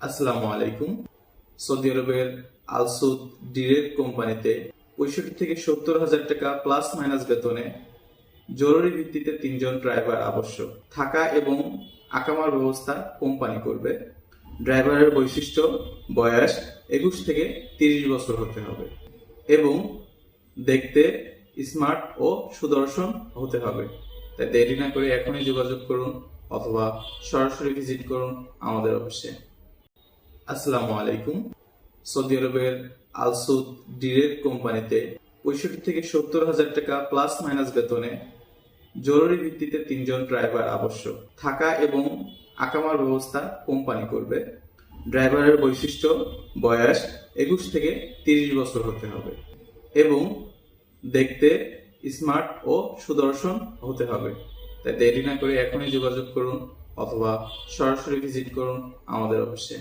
আসসালামু আলাইকুম। সৌদি আরবের আলসুদ ডিরেক্ট কোম্পানিতে 65 থেকে 70,000 টাকা প্লাস মাইনাস বেতনে জরুরি ভিত্তিতে 3 জন ড্রাইভার আবশ্যক। থাকা এবং আকামার ব্যবস্থা কোম্পানি করবে। ড্রাইভারের বৈশিষ্ট্য: বয়স 21 থেকে 30 বছর হতে হবে এবং দেখতে স্মার্ট ও সুদর্শন হতে হবে। তাই দেরি না করে এখনই যোগাযোগ করুন অথবা সরাসরি ভিজিট করুন আমাদের অফিসে। আসসালামু আলাইকুম। সৌদি আরবের আলসুদ ডিরেক্ট কোম্পানিতে 65 থেকে 70,000 টাকা প্লাস মাইনাস বেতনে জরুরি ভিত্তিতে 3 জন ড্রাইভার আবশ্যক। থাকা এবং আকামার ব্যবস্থা কোম্পানি করবে। ড্রাইভারের বৈশিষ্ট্য: বয়স 21 থেকে 30 বছর হতে হবে এবং দেখতে স্মার্ট ও সুদর্শন হতে হবে। তাই দেরি না করে এখনই যোগাযোগ করুন অথবা সরাসরি ভিজিট করুন আমাদের অফিসে।